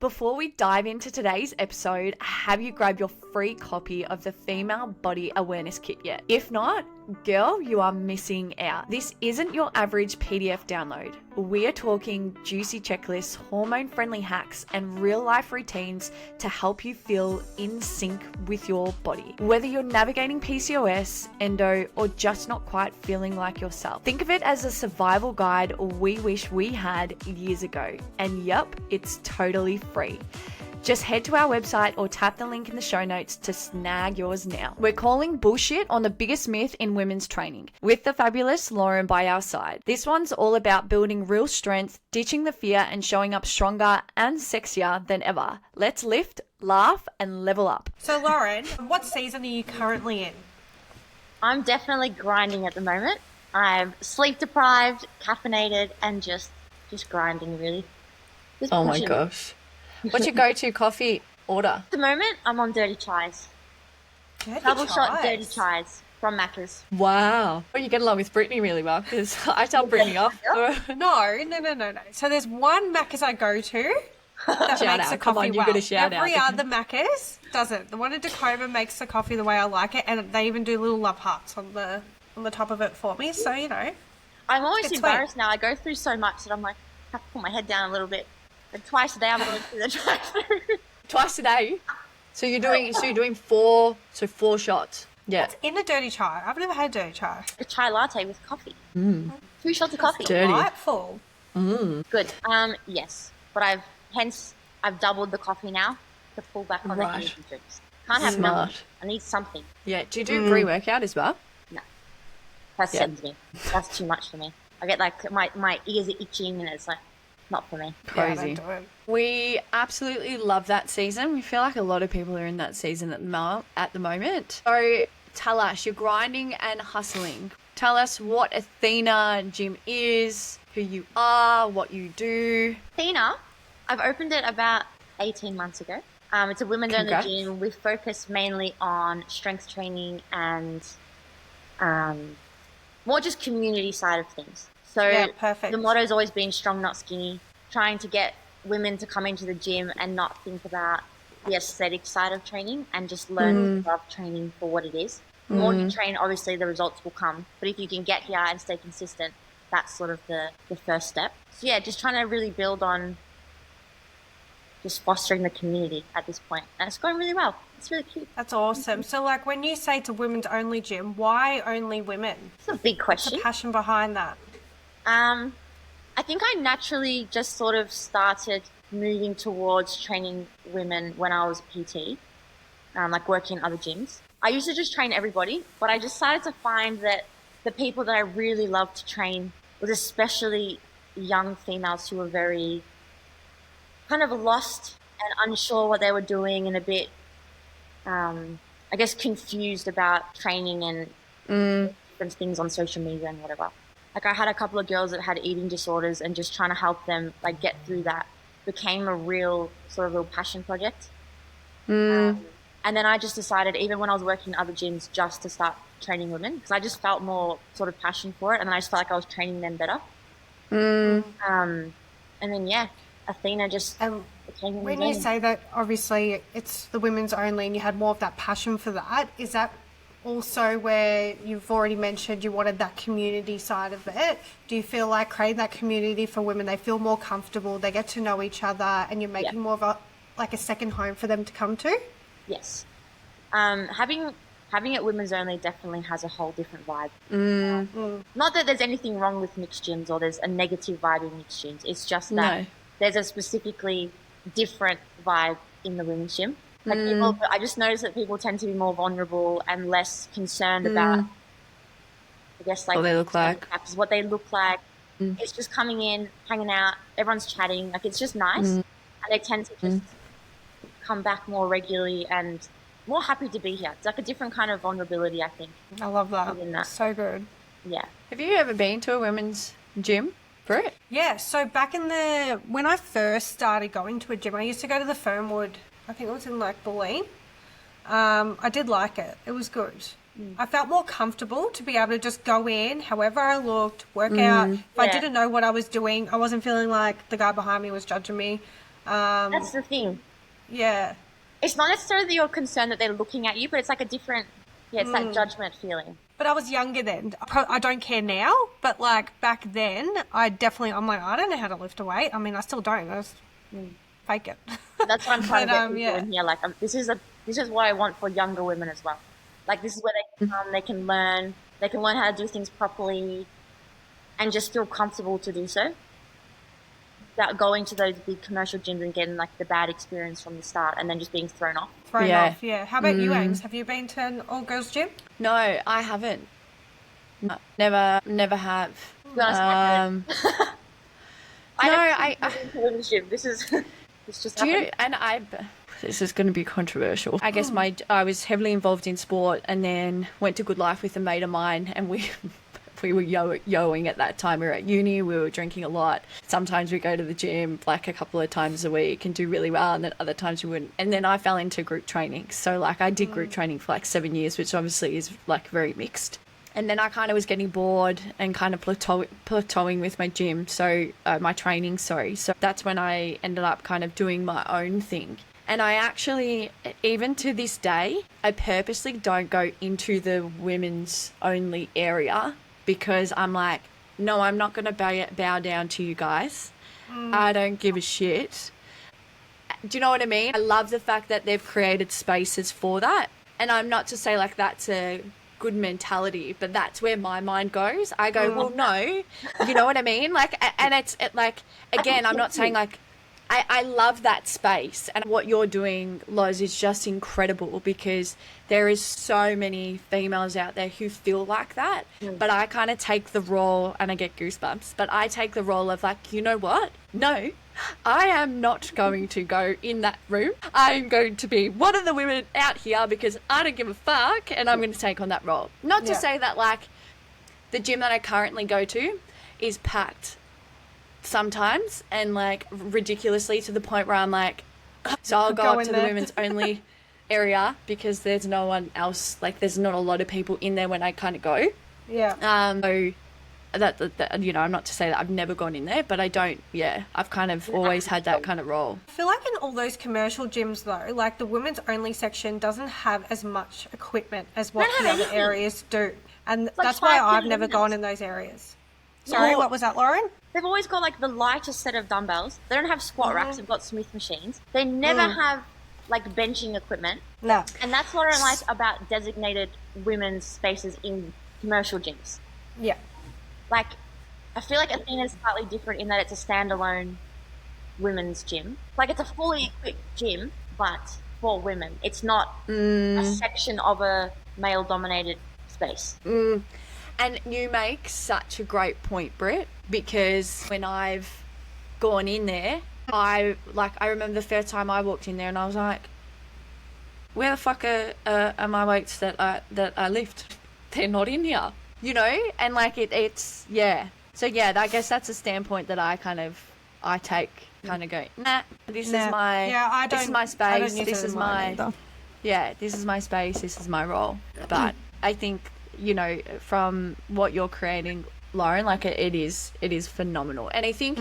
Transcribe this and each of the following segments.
Before we dive into today's episode, have you grabbed your free copy of the Female Body Awareness Kit yet? If not, girl, you are missing out. This isn't your average PDF download. We are talking juicy checklists, hormone-friendly hacks, and real-life routines to help you feel in sync with your body. Whether you're navigating PCOS, endo, or just not quite feeling like yourself, think of it as a survival guide we wish we had years ago. And yup, it's totally free. Just head to our website or tap the link in the show notes to snag yours now. We're calling bullshit on the biggest myth in women's training with the fabulous Lauren by our side. This one's all about building real strength, ditching the fear, and showing up stronger and sexier than ever. Let's lift, laugh, and level up. So Lauren, what season are you currently in? I'm definitely grinding at the moment. I'm sleep deprived, caffeinated, and just grinding really. Just oh my pushing. gosh. What's your go-to coffee order? At the moment, I'm on dirty chais. Double shot dirty chais from Macca's. Wow. Well, you get along with Brittany really well because I tell Brittany off. No. So there's one Macca's I go to that makes the Come coffee on, you well. got to shout Every out. other Macca's doesn't. The one in Tacoma makes the coffee the way I like it, and they even do little love hearts on the top of it for me. So, you know. I'm always It's embarrassed now. I go through so much that I'm like, I have to put my head down a little bit. But twice a day I'm going through the drive-through. Twice a day? So you're doing four shots. Yeah. What's in a dirty chai? I've never had a dirty chai. A chai latte with coffee. 2 shots of coffee. Dirty. Delightful. Good. Yes. But I've doubled the coffee now to pull back on the energy drinks. Can't have Smart. nothing. I need something. Yeah. Do you do pre-workout as well? No. That sends me. That's too much for me. I get like my ears are itching and it's like not for me. Crazy. Yeah, I don't do it. We absolutely love that season. We feel like a lot of people are in that season at the moment. So tell us, you're grinding and hustling. Tell us what Athena Gym is, who you are, what you do. Athena, I've opened it about 18 months ago. It's a women's-only Congrats. gym. We focus mainly on strength training and more just community side of things. So Yeah, perfect. the motto's always been strong, not skinny, trying to get women to come into the gym and not think about the aesthetic side of training and just learn to love training for what it is. The more you train, obviously the results will come. But if you can get here and stay consistent, that's sort of the first step. So yeah, just trying to really build on just fostering the community at this point. And it's going really well. It's really cute. That's awesome. So, like, when you say it's a women's only gym, why only women? It's a big What's question. the passion behind that? I think I naturally just sort of started moving towards training women when I was a PT, like working in other gyms. I used to just train everybody, but I just started to find that the people that I really loved to train was especially young females who were very kind of lost and unsure what they were doing and a bit, I guess, confused about training and different things on social media and whatever. Like I had a couple of girls that had eating disorders and just trying to help them like get through that became a real passion project. And then I just decided, even when I was working in other gyms, just to start training women because I just felt more sort of passion for it and then I just felt like I was training them better. And then, yeah, Athena just became women's When you only. say that, obviously, it's the women's only and you had more of that passion for that, is that also where you've already mentioned you wanted that community side of it? Do you feel like creating that community for women, they feel more comfortable, they get to know each other, and you're making more of a second home for them to come to? Yes. Having it women's only definitely has a whole different vibe. Not that there's anything wrong with mixed gyms or there's a negative vibe in mixed gyms. It's just that there's a specifically different vibe in the women's gym. Like I just noticed that people tend to be more vulnerable and less concerned about, I guess, like What they look like. what they look like. It's just coming in, hanging out, everyone's chatting. Like it's just nice, and they tend to just come back more regularly and more happy to be here. It's like a different kind of vulnerability, I think. I love that. Within that. So good. Yeah. Have you ever been to a women's gym for it? Yeah, so back when I first started going to a gym, I used to go to the Fernwood, I think it was in like Bulleen. I did like it. It was good. I felt more comfortable to be able to just go in however I looked, work out. If I didn't know what I was doing, I wasn't feeling like the guy behind me was judging me. That's the thing. Yeah. It's not necessarily your concern that they're looking at you, but it's like a different, it's that judgment feeling. But I was younger then. I don't care now, but like back then, I'm like, I don't know how to lift a weight. I mean, I still don't. I just fake it. That's what I'm trying to get people yeah. in here. Like, this is what I want for younger women as well. Like, this is where they can come, they can learn how to do things properly, and just feel comfortable to do so. Without going to those big commercial gyms and getting like the bad experience from the start, and then just being thrown off. Yeah. How about you, Ames? Have you been to an all-girls gym? No, I haven't. No, never have. To be honest, I women's gym. This is it's just this is going to be controversial. I guess I was heavily involved in sport, and then went to Good Life with a mate of mine, and we were yoing at that time. We were at uni, we were drinking a lot. Sometimes we go to the gym like a couple of times a week and do really well, and then other times we wouldn't. And then I fell into group training. So like I did group training for like 7 years, which obviously is like very mixed. And then I kind of was getting bored and kind of plateauing with my gym, my training. So that's when I ended up kind of doing my own thing. And I actually, even to this day, I purposely don't go into the women's only area, because I'm like, no, I'm not going to bow down to you guys. I don't give a shit. Do you know what I mean? I love the fact that they've created spaces for that. And I'm not to say like that's a good mentality, but that's where my mind goes. I go, well, no, you know what I mean? Like, and it's like, again, I'm not saying like, I love that space, and what you're doing, Loz, is just incredible, because there is so many females out there who feel like that. But I kind of take the role, and I get goosebumps, but I take the role of like, you know what? No, I am not going to go in that room. I'm going to be one of the women out here because I don't give a fuck, and I'm going to take on that role. Not to say that like the gym that I currently go to is packed sometimes, and like ridiculously to the point where I'm like, so I'll go up to the women's only area because there's no one else, like there's not a lot of people in there when I kind of go. So that you know, I'm not to say that I've never gone in there, but I've kind of always had that kind of role. I feel like in all those commercial gyms though, like the women's only section doesn't have as much equipment as what the other areas do, and that's why I've never gone in those areas. Sorry, what was that, Lauren? They've always got like the lightest set of dumbbells. They don't have squat racks. They've got Smith machines. They never have like benching equipment. No. And that's what I like about designated women's spaces in commercial gyms. Yeah. Like, I feel like Athena is slightly different in that it's a standalone women's gym. Like, it's a fully equipped gym, but for women. It's not a section of a male-dominated space. And you make such a great point, Britt, because when I've gone in there, I remember the first time I walked in there and I was like, where the fuck are my weights that I lift? They're not in here, you know? And like it's so I guess that's a standpoint that I take, kind of go, nah, this is my this is my space, this is my this is my space, this is my role. But I think, you know, from what you're creating, Lauren, like it is phenomenal. And I think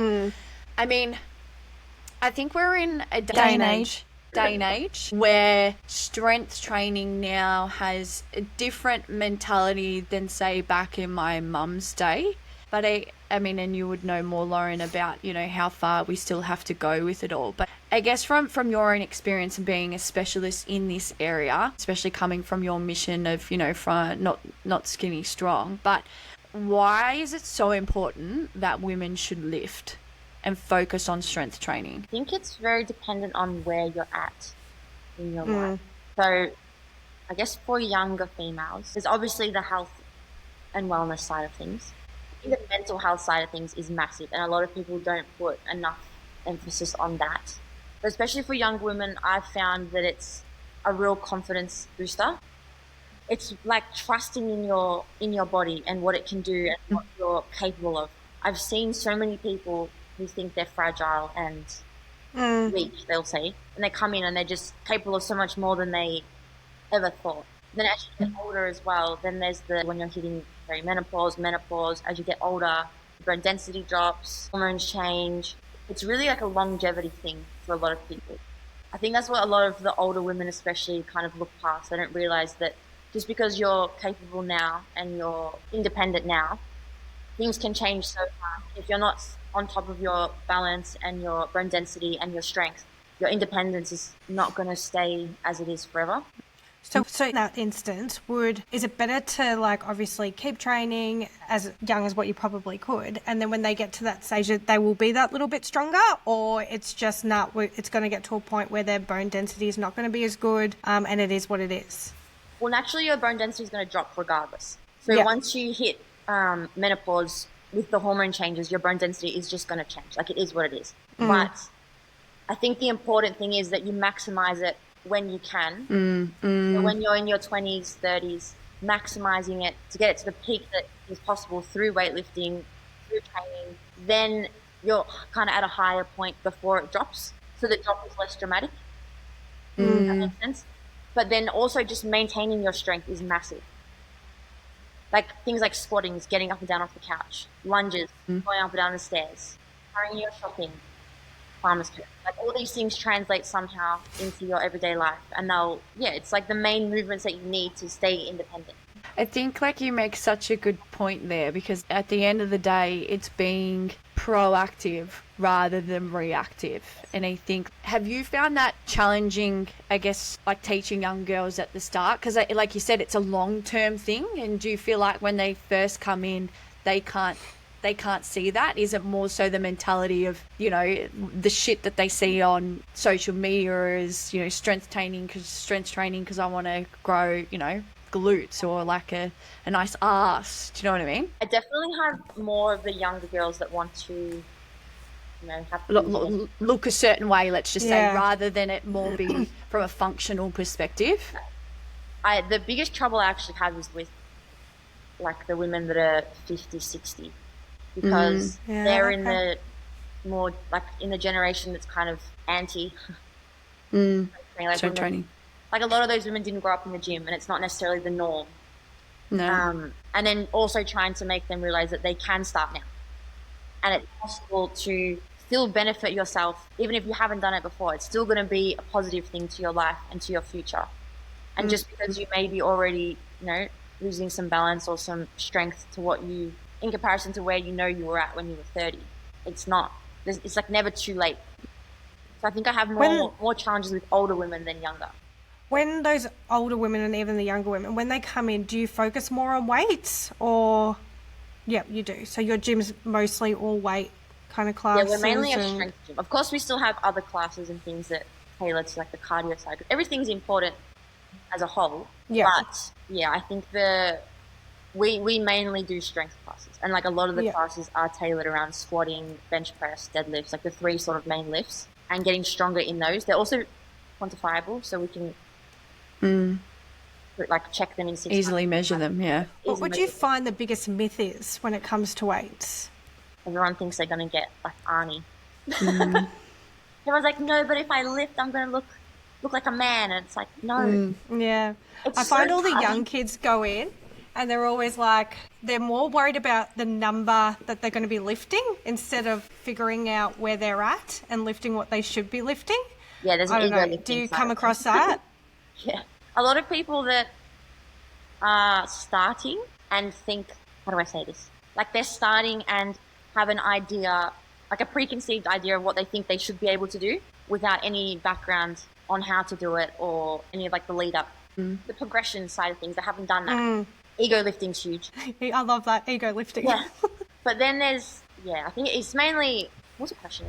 I think we're in a day and age where strength training now has a different mentality than say back in my mum's day. But I mean, and you would know more, Lauren, about, you know, how far we still have to go with it all. But I guess from your own experience and being a specialist in this area, especially coming from your mission of, you know, from not skinny strong, but why is it so important that women should lift and focus on strength training? I think it's very dependent on where you're at in your life. So I guess for younger females, there's obviously the health and wellness side of things. I think the mental health side of things is massive, and a lot of people don't put enough emphasis on that. But especially for young women, I've found that it's a real confidence booster. It's like trusting in your body and what it can do and what you're capable of. I've seen so many people who think they're fragile and weak, they'll say, and they come in and they're just capable of so much more than they ever thought. Then as you get older as well, then there's when you're hitting menopause, as you get older, bone density drops, hormones change. It's really like a longevity thing for a lot of people. I think that's what a lot of the older women especially kind of look past. They don't realize that just because you're capable now and you're independent now, things can change so fast. If you're not on top of your balance and your bone density and your strength, your independence is not going to stay as it is forever. So in that instance, is it better to like obviously keep training as young as what you probably could, and then when they get to that stage, they will be that little bit stronger, or it's just not? It's going to get to a point where their bone density is not going to be as good, and it is what it is. Well, naturally, your bone density is going to drop regardless. So once you hit menopause with the hormone changes, your bone density is just going to change. Like, it is what it is. But I think the important thing is that you maximize it when you can. So when you're in your 20s, 30s, maximizing it to get it to the peak that is possible through weightlifting, through training, then you're kind of at a higher point before it drops. So the drop is less dramatic. That makes sense. But then also just maintaining your strength is massive. Like things like squatting, getting up and down off the couch, lunges, going up and down the stairs, carrying your shopping, farmer's carry. Like all these things translate somehow into your everyday life. And it's like the main movements that you need to stay independent. I think like you make such a good point there, because at the end of the day, it's being proactive rather than reactive. And I think, have you found that challenging, I guess, like teaching young girls at the start? Because like you said, it's a long-term thing. And do you feel like when they first come in, they can't see that? Is it more so the mentality of, the shit that they see on social media is, strength training because I want to grow, glutes or like a nice ass. Do you know what I mean? I definitely have more of the younger girls that want to, have look a certain way, let's just say, rather than it more be from a functional perspective. The biggest trouble I actually have is with like the women that are 50, 60. Because they're in the more like in the generation that's kind of anti training. Like a lot of those women didn't grow up in the gym, and it's not necessarily the norm. No. And then also trying to make them realize that they can start now, and it's possible to still benefit yourself even if you haven't done it before. It's still going to be a positive thing to your life and to your future. And just because you may be already, losing some balance or some strength to what you, in comparison to where you were at when you were 30, it's like never too late. So I think I have more challenges with older women than younger. When those older women and even the younger women, when they come in, do you focus more on weights or? Yeah, you do. So your gym's mostly all weight kind of classes? Yeah, we're mainly a strength gym. Of course, we still have other classes and things that tailor to like the cardio side. Everything's important as a whole. Yeah. But yeah, I think we mainly do strength classes, and like a lot of the classes are tailored around squatting, bench press, deadlifts, like the three sort of main lifts, and getting stronger in those. They're also quantifiable, so we can like check them in 6 months. Easily measure them, yeah. What would you find the biggest myth is when it comes to weights? Everyone thinks they're going to get like Arnie. Everyone's like, no, but if I lift, I'm going to look like a man. And it's like, no. Yeah. I find all the young kids go in and they're always like, they're more worried about the number that they're going to be lifting instead of figuring out where they're at and lifting what they should be lifting. Yeah, there's an ego lifting. Do you come across that? Yeah. A lot of people that are starting and think, how do I say this? Like they're starting and have an idea, like a preconceived idea of what they think they should be able to do without any background on how to do it or any of like the lead up, the progression side of things. They haven't done that. Ego lifting's huge. I love that, ego lifting. Yeah. But then there's, I think it's mainly, what's the question?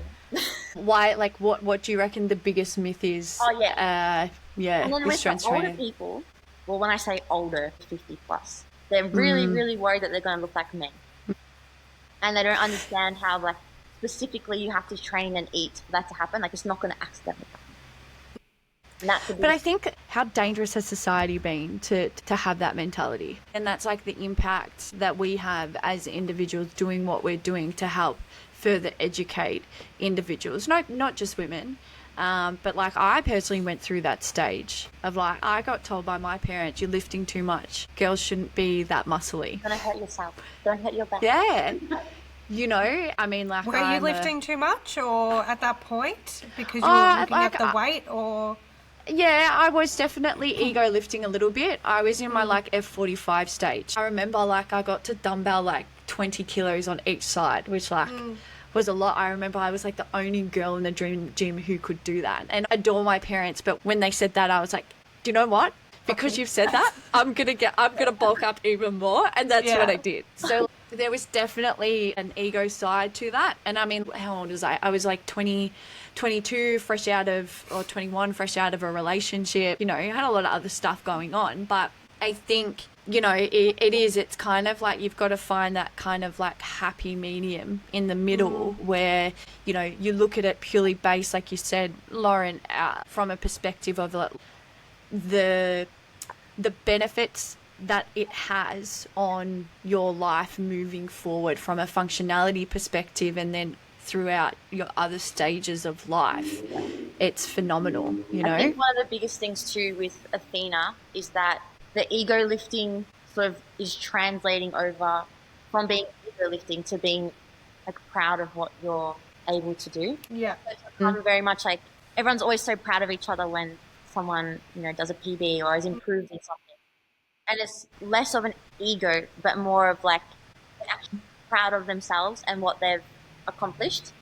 Why, like what do you reckon the biggest myth is? Oh, yeah. And then with the older people, well, when I say older, 50 plus, they're really, really worried that they're going to look like men. And they don't understand how, like, specifically you have to train and eat for that to happen. Like, it's not going to accidentally happen. But I think, how dangerous has society been to have that mentality? And that's like the impact that we have as individuals doing what we're doing to help further educate individuals, not just women. But like I personally went through that stage of like, I got told by my parents, you're lifting too much. Girls shouldn't be that muscly. Don't hurt yourself. Don't hurt your back. Yeah. you know, I mean, like, Were you lifting too much, or at that point because you were looking at the weight, or? Yeah, I was definitely ego lifting a little bit. I was in my like F45 stage. I remember like I got to dumbbell like 20 kilos on each side, which like was a lot. I remember I was like the only girl in the dream gym who could do that. And I adore my parents, but when they said that, I was like, do you know what? Because you've said that, I'm gonna bulk up even more, and that's what I did. So there was definitely an ego side to that. And I mean, how old was I? I was like 20, 22, fresh out of, or 21, fresh out of a relationship. You know, I had a lot of other stuff going on, but I think, you know, it's kind of like you've got to find that kind of like happy medium in the middle where, you know, you look at it purely based, like you said, Lauren, from a perspective of like, the benefits that it has on your life moving forward from a functionality perspective, and then throughout your other stages of life. It's phenomenal, you know? I think one of the biggest things too with Athena is that the ego lifting sort of is translating over from being ego lifting to being like proud of what you're able to do. Yeah. So it's become very much like everyone's always so proud of each other when someone, you know, does a PB or has improved in something. And it's less of an ego, but more of like they're actually proud of themselves and what they've accomplished,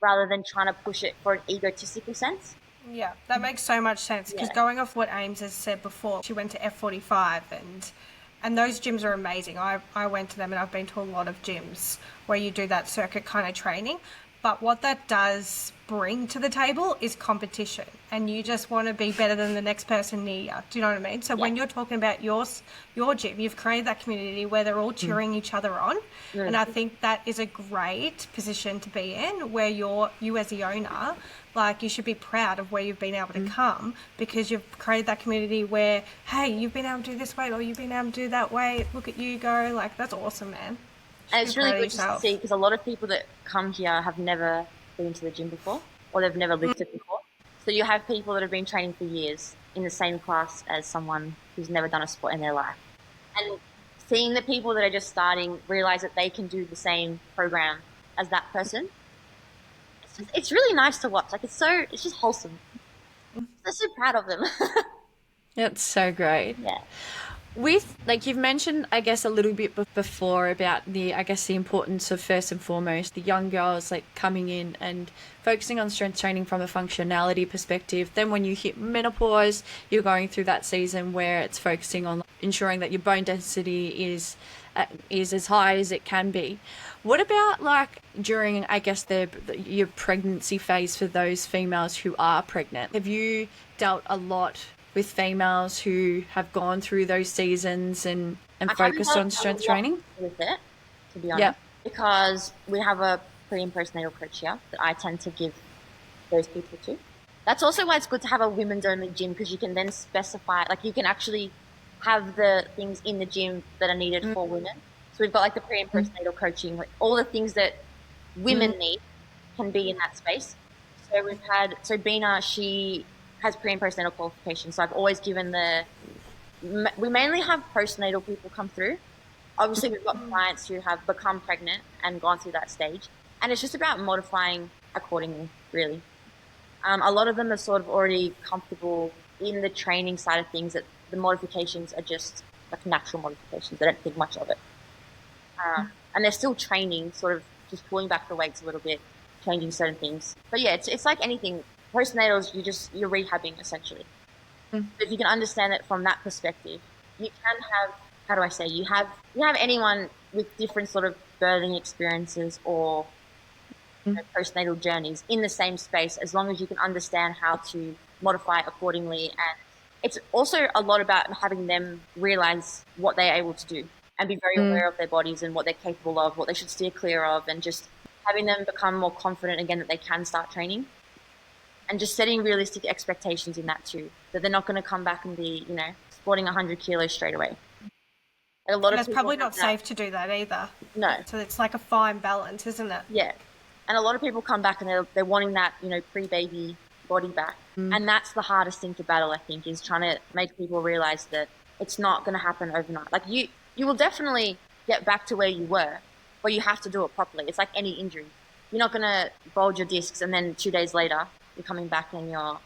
rather than trying to push it for an egotistical sense. Yeah, that makes so much sense, because going off what Ames has said before, she went to F45 and those gyms are amazing. I went to them, and I've been to a lot of gyms where you do that circuit kind of training. But what that does bring to the table is competition, and you just want to be better than the next person near you. Do you know what I mean? So when you're talking about your gym, you've created that community where they're all cheering each other on, and I think that is a great position to be in, where you as the owner, like, you should be proud of where you've been able to come, because you've created that community where, hey, you've been able to do this weight, or you've been able to do that weight. Look at you go! Like, that's awesome, man. And it's really good to see, because a lot of people that come here have never been to the gym before, or they've never lifted before. So you have people that have been training for years in the same class as someone who's never done a sport in their life. And seeing the people that are just starting realize that they can do the same program as that person, it's really nice to watch. Like, it's just wholesome. I'm so proud of them. That's so great. Yeah. With, like, you've mentioned, I guess, a little bit before about the importance of, first and foremost, the young girls like coming in and focusing on strength training from a functionality perspective. Then when you hit menopause, you're going through that season where it's focusing on ensuring that your bone density is as high as it can be. What about like during, I guess, your pregnancy phase for those females who are pregnant? Have you dealt a lot with females who have gone through those seasons and focused on strength training? With it, to be honest, because we have a pre and postnatal coach here that I tend to give those people to. That's also why it's good to have a women's only gym, because you can then specify, like, you can actually have the things in the gym that are needed for women. So we've got like the pre and postnatal coaching, like all the things that women need can be in that space. So Bina, she has pre and postnatal qualifications. So I've always given we mainly have postnatal people come through. Obviously we've got clients who have become pregnant and gone through that stage. And it's just about modifying accordingly, really. A lot of them are sort of already comfortable in the training side of things, that the modifications are just like natural modifications. They don't think much of it. And they're still training, sort of just pulling back the weights a little bit, changing certain things. But yeah, it's like anything. Postnatals, you're rehabbing essentially. But if you can understand it from that perspective, you can have, how do I say, you have anyone with different sort of birthing experiences or postnatal journeys in the same space, as long as you can understand how to modify accordingly. And it's also a lot about having them realize what they're able to do and be very aware of their bodies and what they're capable of, what they should steer clear of, and just having them become more confident again that they can start training. And just setting realistic expectations in that too, that they're not going to come back and be, you know, sporting 100 kilos straight away. And a lot of it's probably not safe to do that either. No. So it's like a fine balance, isn't it? Yeah. And a lot of people come back and they're wanting that, you know, pre-baby body back. And that's the hardest thing to battle, I think, is trying to make people realize that it's not going to happen overnight. Like you will definitely get back to where you were, but you have to do it properly. It's like any injury. You're not going to bulge your discs and then 2 days later you're coming back and you're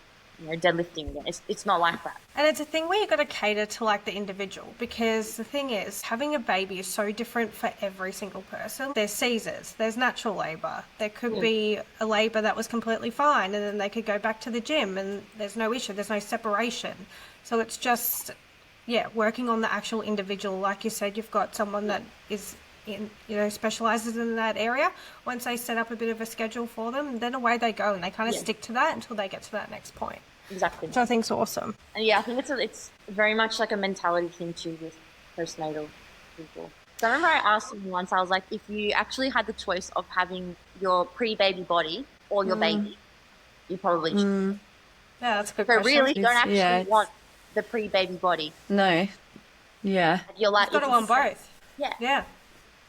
deadlifting again. It's not like that. And it's a thing where you've got to cater to like the individual, because the thing is, having a baby is so different for every single person. There's Caesars, there's natural labour. There could be a labour that was completely fine and then they could go back to the gym and there's no issue, there's no separation. So it's just, working on the actual individual. Like you said, you've got someone that is in, specializes in that area. Once they set up a bit of a schedule for them, then away they go and they kind of stick to that until they get to that next point. Exactly. Which I think is awesome. And I think it's very much like a mentality thing too with postnatal people. So I remember I asked someone once, I was like, if you actually had the choice of having your pre-baby body or your baby, you probably choose. Yeah, that's a good So question. really, you don't actually want the pre-baby body. No. Yeah. You're like, You've got to want both. Yeah. Yeah.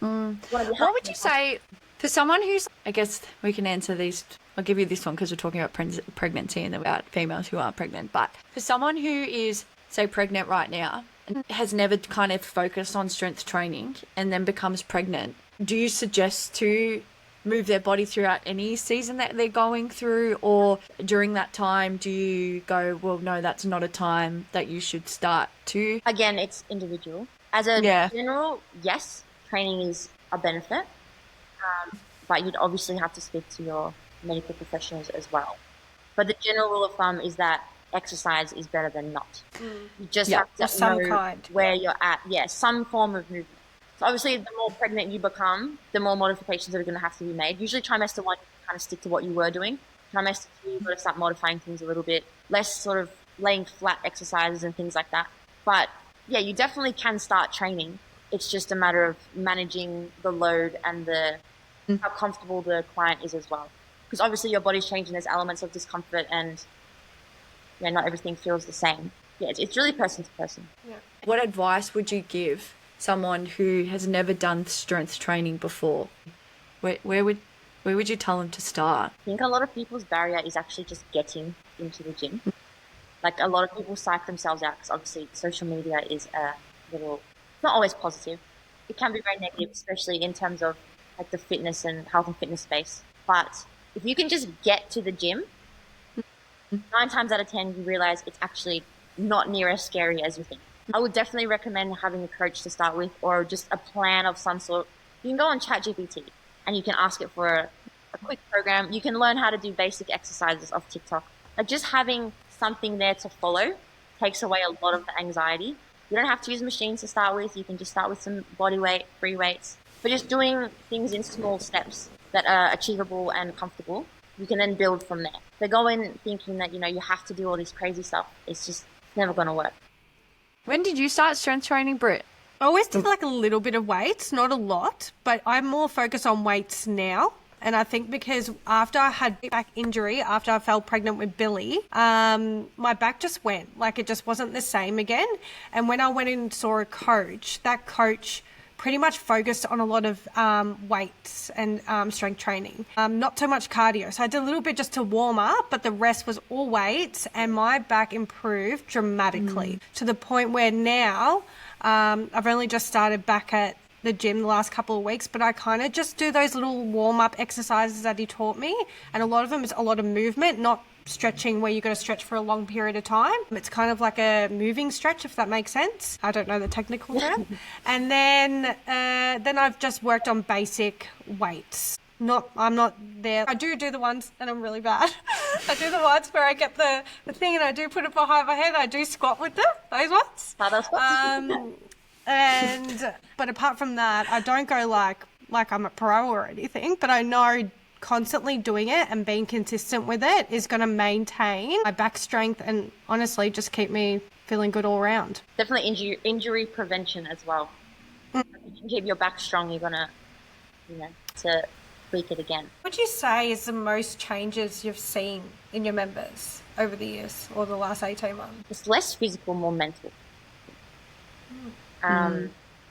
What would you say for someone who's, I guess we can answer these, I'll give you this one because we're talking about pregnancy and about females who are pregnant, but for someone who is, say, pregnant right now and has never kind of focused on strength training and then becomes pregnant, do you suggest to move their body throughout any season that they're going through, or during that time do you go, well, no, that's not a time that you should start to? Again, it's individual. As a general, yes, training is a benefit, but you'd obviously have to speak to your medical professionals as well. But the general rule of thumb is that exercise is better than not. You just have to know where you're at. Yeah, some form of movement. So obviously, the more pregnant you become, the more modifications that are going to have to be made. Usually trimester 1, you kind of stick to what you were doing. Trimester 2, you've got to start modifying things a little bit. Less sort of laying flat exercises and things like that. But yeah, you definitely can start training. It's just a matter of managing the load and how comfortable the client is as well. Because obviously your body's changing, there's elements of discomfort and not everything feels the same. Yeah, it's really person to person. Yeah. What advice would you give someone who has never done strength training before? Where would you tell them to start? I think a lot of people's barrier is actually just getting into the gym. Like a lot of people psych themselves out because obviously social media is it's not always positive. It can be very negative, especially in terms of like the fitness and health and fitness space. But if you can just get to the gym, 9 times out of 10, you realize it's actually not near as scary as you think. I would definitely recommend having a coach to start with, or just a plan of some sort. You can go on ChatGPT and you can ask it for a quick program. You can learn how to do basic exercises off TikTok. Like just having something there to follow takes away a lot of the anxiety. You don't have to use machines to start with. You can just start with some body weight, free weights. But just doing things in small steps that are achievable and comfortable, you can then build from there. So go in thinking that, you have to do all this crazy stuff. It's just never going to work. When did you start strength training, Britt? I always did like a little bit of weights, not a lot, but I'm more focused on weights now. And I think because after I had back injury, after I fell pregnant with Billy, my back just went, like it just wasn't the same again. And when I went and saw a coach, that coach pretty much focused on a lot of weights and strength training, not so much cardio. So I did a little bit just to warm up, but the rest was all weights, and my back improved dramatically to the point where now I've only just started back at the gym the last couple of weeks, but I kind of just do those little warm-up exercises that he taught me, and a lot of them is a lot of movement, not stretching where you've got to stretch for a long period of time. It's kind of like a moving stretch, if that makes sense. I don't know the technical term. And then I've just worked on basic weights. I'm not there. I do the ones, and I'm really bad. I do the ones where I get the thing and I do put it behind my head. I do squat with them, those ones. But apart from that, I don't go like I'm a pro or anything, but I know constantly doing it and being consistent with it is going to maintain my back strength and honestly just keep me feeling good all around. Definitely injury prevention as well. If you can keep your back strong, you're going to, to tweak it again. What would you say is the most changes you've seen in your members over the years or the last 18 months? It's less physical, more mental.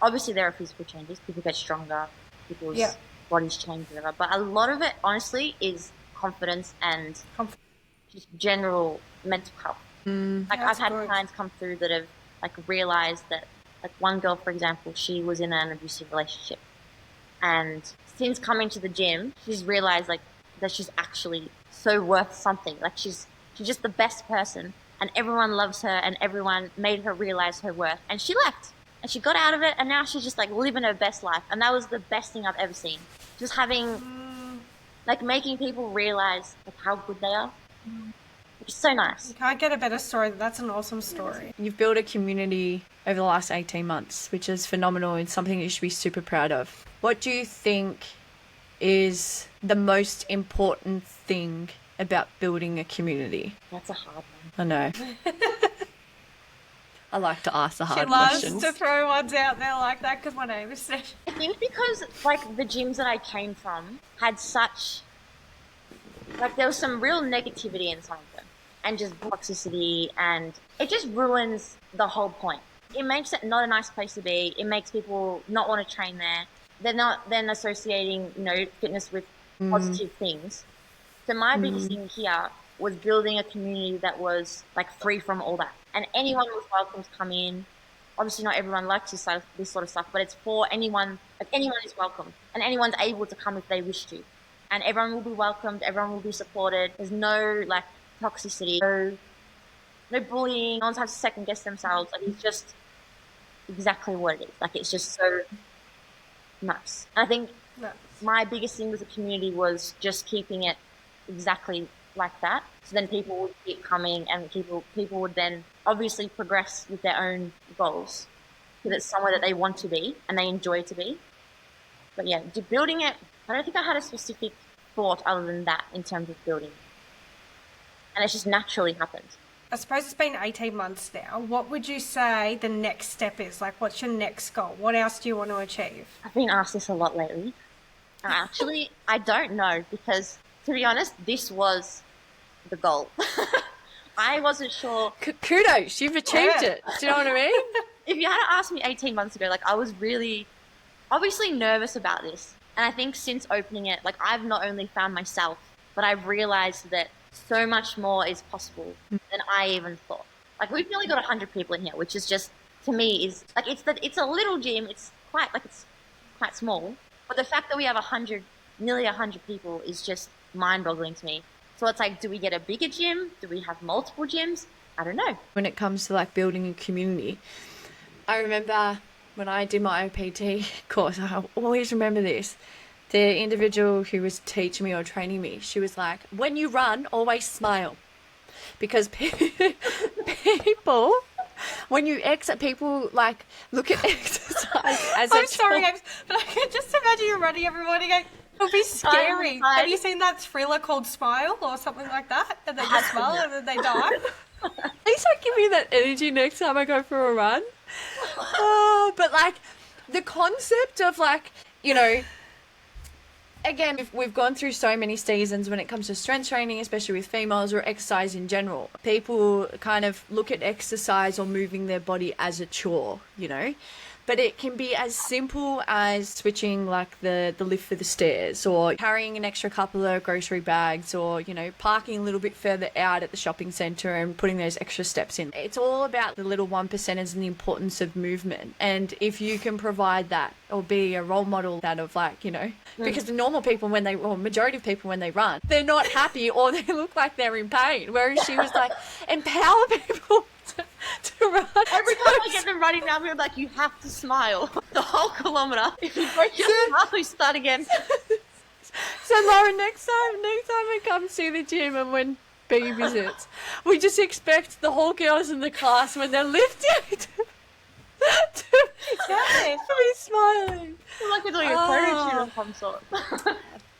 Obviously, there are physical changes. People get stronger. People's bodies change, whatever. But a lot of it, honestly, is confidence and just general mental health. I've had clients come through that have realized that, one girl, for example, she was in an abusive relationship, And since coming to the gym, she's realized like that she's actually so worth something. Like she's just the best person, and everyone loves her, and everyone made her realize her worth. And she left, and she got out of it, and now she's just like living her best life. And that was the best thing I've ever seen. Just having like making people realize like how good they are. It's so nice. You can't get a better story. That's an awesome story. You've built a community over the last 18 months, which is phenomenal and something you should be super proud of. What do you think is the most important thing about building a community? That's a hard one. I know. I like to ask the hard She loves questions. to throw ones out there like that because my name is Steph. I think because like the gyms that I came from had such like there was some real negativity in some of them and just toxicity, and it just ruins the whole point. It makes it not a nice place to be. It makes people not want to train there. They're not then associating, fitness with positive things. So my biggest thing here was building a community that was like free from all that. And anyone was welcome to come in. Obviously not everyone likes this sort of stuff, but it's for anyone, like anyone is welcome. And anyone's able to come if they wish to. And everyone will be welcomed, everyone will be supported. There's no like toxicity, no bullying, no one has to second guess themselves. Like it's just exactly what it is. Like it's just so nice. And I think my biggest thing with the community was just keeping it exactly like that. So then people would keep coming, and people would then obviously progress with their own goals because it's somewhere that they want to be and they enjoy to be. But yeah, building it, I don't think I had a specific thought other than that in terms of building. And it's just naturally happened. I suppose it's been 18 months now. What would you say the next step is? Like, what's your next goal? What else do you want to achieve? I've been asked this a lot lately. Actually, I don't know because, to be honest, this was the goal. I wasn't sure. Kudos, you've achieved it. Do you know what I mean? If you had asked me 18 months ago, like I was really obviously nervous about this. And I think since opening it, like I've not only found myself, but I've realized that so much more is possible than I even thought. Like we've only got 100 people in here, which is just, to me, is like it's a little gym. It's quite small. But the fact that we have nearly 100 people is just mind-boggling to me. So it's like, do we get a bigger gym? Do we have multiple gyms? I don't know. When it comes to like building a community, I remember when I did my OPT course, I always remember this. The individual who was teaching me or training me, she was like, when you run, always smile. Because people, when you exit, people like look at exercise as I'm sorry, but I can just imagine you running every morning going, it'll be scary. Have you seen that thriller called Smile or something like that? And they just smile and then they die. Please don't give me that energy next time I go for a run. Oh, but like the concept of like, again, we've gone through so many seasons when it comes to strength training, especially with females or exercise in general. People kind of look at exercise or moving their body as a chore, But it can be as simple as switching like the lift for the stairs, or carrying an extra couple of grocery bags, or, parking a little bit further out at the shopping centre and putting those extra steps in. It's all about the little 1%ers and the importance of movement. And if you can provide that or be a role model that of like, because the normal people majority of people when they run, they're not happy or they look like they're in pain. Whereas she was like, empower people to run. Every time I get them running down, we're like, you have to smile the whole kilometre. If you break your smile, we start again. So Lauren, next time we come see the gym and when B visits, we just expect the whole girls in the class when they're lifting to be smiling. It's like we're doing a photo shoot of some sort.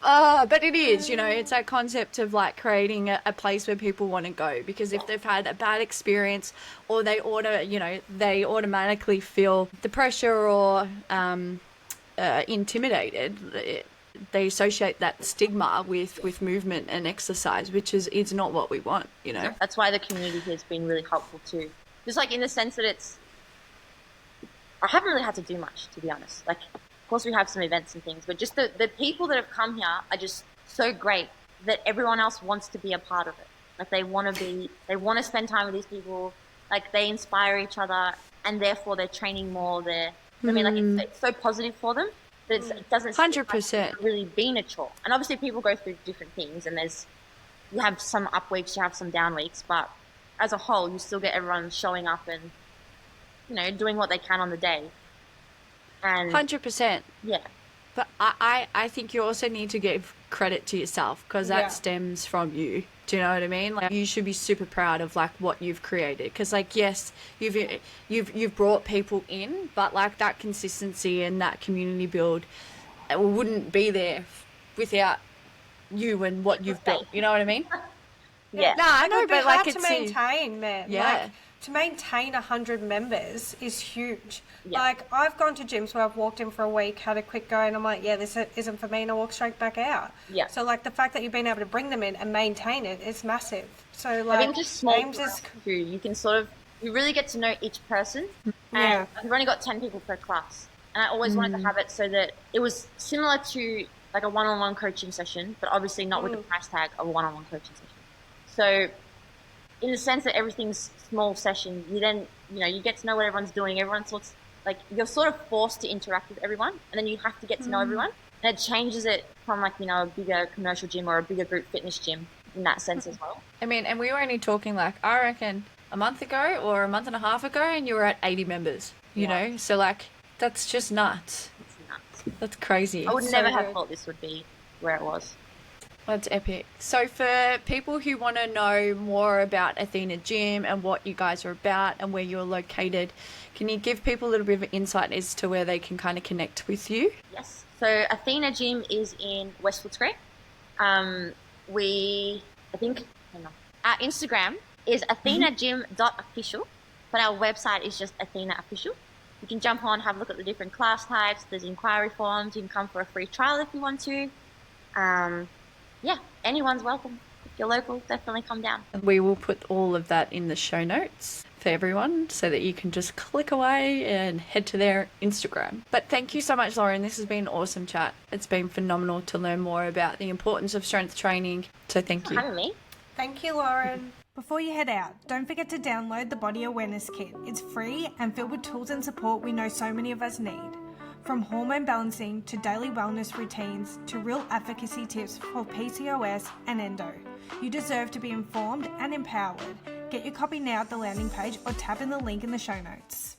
But it is, it's that concept of like creating a place where people want to go, because if they've had a bad experience or they automatically feel the pressure or intimidated, they associate that stigma with movement and exercise, which is not what we want, That's why the community has been really helpful too. Just like in the sense that I haven't really had to do much, to be honest. Like, of course we have some events and things, but just the people that have come here are just so great that everyone else wants to be a part of it. Like they want to spend time with these people. Like they inspire each other, and therefore they're training more. I mean, like it's so positive for them. but it doesn't seem like 100%. it's really been a chore. And obviously people go through different things, and you have some up weeks, you have some down weeks, but as a whole, you still get everyone showing up and, doing what they can on the day. And 100%. yeah, But I think you also need to give credit to yourself, because that Yeah. stems from you. Do you know what I mean? Like, you should be super proud of like what you've created, because like, yes, you've brought people in, but like that consistency and that community build wouldn't be there without you and what you've built. You know what I mean? yeah. No, I It know, would be but like hard it's to maintain, man. Yeah. Like, to maintain 100 members is huge. Yeah. Like, I've gone to gyms where I've walked in for a week, had a quick go, and I'm like, yeah, this isn't for me, and I walk straight back out. Yeah. So, like, the fact that you've been able to bring them in and maintain it is massive. So, I like, think just small James is... groups too. You can you really get to know each person. And Yeah. you've only got 10 people per class. And I always wanted to have it so that it was similar to like a one-on-one coaching session, but obviously not with the price tag of a one-on-one coaching session. So in the sense that everything's small session, you then, you get to know what everyone's doing. You're sort of forced to interact with everyone, and then you have to get to know everyone. And it changes it from like, a bigger commercial gym or a bigger group fitness gym in that sense as well. I mean, and we were only talking like, I reckon a month ago or a month and a half ago, and you were at 80 members, you know? So like, that's just nuts. It's nuts. That's crazy. I would So never have good. thought this would be where it was. That's epic. So for people who want to know more about Athena Gym and what you guys are about and where you're located, can you give people a little bit of insight as to where they can kind of connect with you? Yes. So Athena Gym is in Westwood Square. Our Instagram is athenagym.official, but our website is just Athena Official. You can jump on, have a look at the different class types. There's inquiry forms. You can come for a free trial if you want to. Anyone's welcome. If you're local, definitely come down. We will put all of that in the show notes for everyone so that you can just click away and head to their Instagram. But thank you so much, Lauren. This has been an awesome chat. It's been phenomenal to learn more about the importance of strength training. So thank you. For having me. Thank you, Lauren. Before you head out, don't forget to download the Body Awareness Kit. It's free and filled with tools and support we know so many of us need. From hormone balancing to daily wellness routines to real advocacy tips for PCOS and endo. You deserve to be informed and empowered. Get your copy now at the landing page or tap in the link in the show notes.